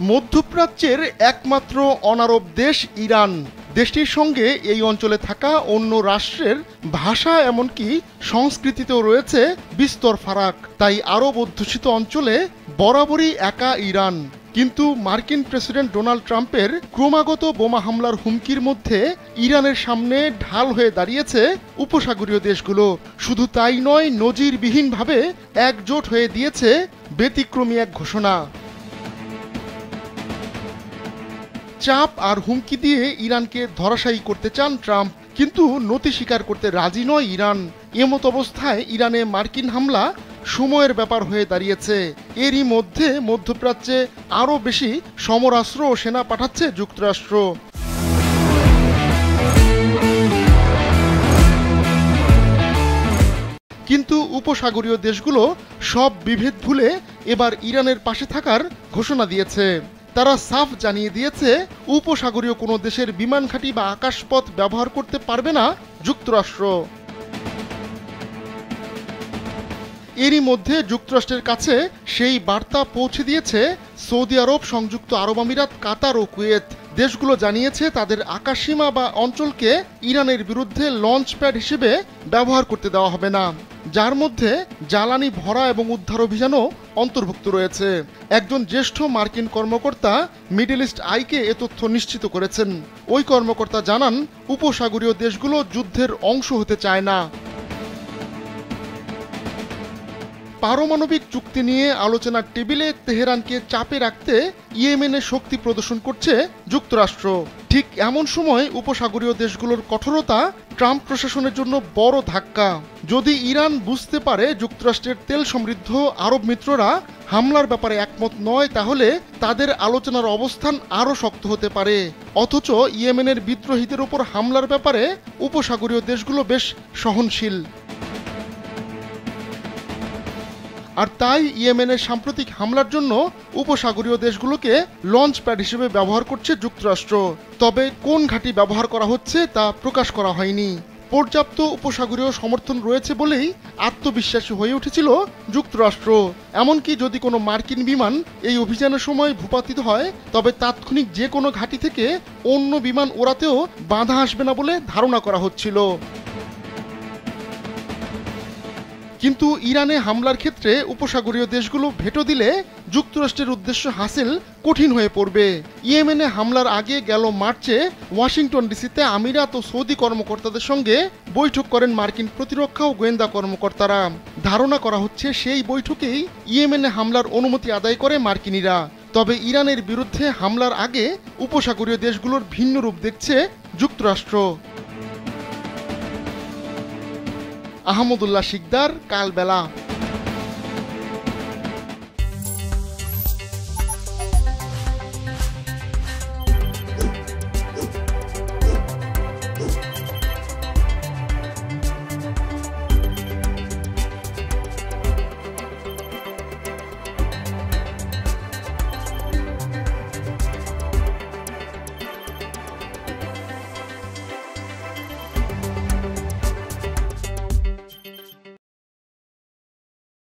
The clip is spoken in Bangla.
মধ্যপ্রাচ্যের একমাত্র অনারব দেশ ইরান। দেশটির সঙ্গে এই অঞ্চলে থাকা অন্য রাষ্ট্রের ভাষা এমনকি সংস্কৃতিতেও রয়েছে বিস্তর ফারাক। তাই আরব অধ্যুষিত অঞ্চলে বরাবরই একা ইরান। কিন্তু মার্কিন প্রেসিডেন্ট ডোনাল্ড ট্রাম্পের ক্রমাগত বোমা হামলার হুমকির মধ্যে ইরানের সামনে ঢাল হয়ে দাঁড়িয়েছে উপসাগরীয় দেশগুলো। শুধু তাই নয়, নজিরবিহীনভাবে একজোট হয়ে দিয়েছে ব্যতিক্রমী এক ঘোষণা। চাপ আর হুমকি দিয়ে ইরানকে ধরাশায়ী করতে চান ট্রাম্প, কিন্তু নতি স্বীকার করতে রাজি নয় ইরান। এমত অবস্থায় ইরানে মার্কিন হামলা সময়ের ব্যাপার হয়ে দাঁড়িয়েছে। এরই মধ্যে মধ্যপ্রাচ্যে আরও বেশি সমরাস্ত্র ও সেনা পাঠাচ্ছে যুক্তরাষ্ট্র। কিন্তু উপসাগরীয় দেশগুলো সব বিভেদ ভুলে এবার ইরানের পাশে থাকার ঘোষণা দিয়েছে। তারা সাফ জানিয়ে দিয়েছে উপসাগরীয় কোনো দেশের বিমান ঘাঁটি বা আকাশপথ ব্যবহার করতে পারবে না যুক্তরাষ্ট্র। এরই মধ্যে যুক্তরাষ্ট্রের কাছে সেই বার্তা পৌঁছে দিয়েছে সৌদি আরব, সংযুক্ত আরব আমিরাত, কাতার ও কুয়েত। দেশগুলো জানিয়েছে তাদের আকাশসীমা বা অঞ্চলকে ইরানের বিরুদ্ধে লঞ্চ প্যাড হিসেবে ব্যবহার করতে দেওয়া হবে না, যার মধ্যে জ্বালানি ভরা এবং উদ্ধার অভিযানও অন্তর্ভুক্ত রয়েছে। একজন জ্যেষ্ঠ মার্কিন কর্মকর্তা মিডল ইস্ট আইকে এ তথ্য নিশ্চিত করেছেন। ওই কর্মকর্তা জানান, উপসাগরীয় দেশগুলো যুদ্ধের অংশ হতে চায় না। পারমাণবিক চুক্তি নিয়ে আলোচনার টেবিলে তেহরানকে চাপে রাখতে ইয়েমেনে শক্তি প্রদর্শন করছে যুক্তরাষ্ট্র। ঠিক এমন সময় উপসাগরীয় দেশগুলোর কঠোরতা ট্রাম্প প্রশাসনের জন্য বড় ধাক্কা। যদি ইরান বুঝতে পারে যুক্তরাষ্ট্রের তেল সমৃদ্ধ আরব মিত্ররা হামলার ব্যাপারে একমত নয়, তাহলে তাদের আলোচনার অবস্থান আরও শক্ত হতে পারে। অথচ ইয়েমেনের বিদ্রোহীদের উপর হামলার ব্যাপারে উপসাগরীয় দেশগুলো বেশ সহনশীল। আর তাই ইয়েমেনের সাম্প্রতিক হামলার জন্য উপসাগরীয় দেশগুলোকে লঞ্চ প্যাড হিসেবে ব্যবহার করছে যুক্তরাষ্ট্র। তবে কোন ঘাঁটি ব্যবহার করা হচ্ছে তা প্রকাশ করা হয়নি। পর্যাপ্ত উপসাগরীয় সমর্থন রয়েছে বলেই আত্মবিশ্বাসী হয়ে উঠেছিল যুক্তরাষ্ট্র। এমনকি যদি কোনো মার্কিন বিমান এই অভিযানের সময় ভূপাতিত হয়, তবে তাৎক্ষণিক যে কোনো ঘাঁটি থেকে অন্য বিমান ওড়াতেও বাধা আসবে না বলে ধারণা করা হচ্ছিল। কিন্তু ইরানে হামলার ক্ষেত্রে উপসাগরীয় দেশগুলো ভেটো দিলে যুক্তরাষ্ট্রের উদ্দেশ্য হাসিল কঠিন হয়ে পড়বে। ইয়েমেনে হামলার আগে গেল মার্চে ওয়াশিংটন ডিসিতে আমিরাত ও সৌদি কর্মকর্তাদের সঙ্গে বৈঠক করেন মার্কিন প্রতিরক্ষা ও গোয়েন্দা কর্মকর্তারা। ধারণা করা হচ্ছে সেই বৈঠকেই ইয়েমেনে হামলার অনুমতি আদায় করে মার্কিনিরা। তবে ইরানের বিরুদ্ধে হামলার আগে উপসাগরীয় দেশগুলোর ভিন্ন রূপ দেখছে যুক্তরাষ্ট্র। আহমদুল্লাহ শিকদার, কালবেলা।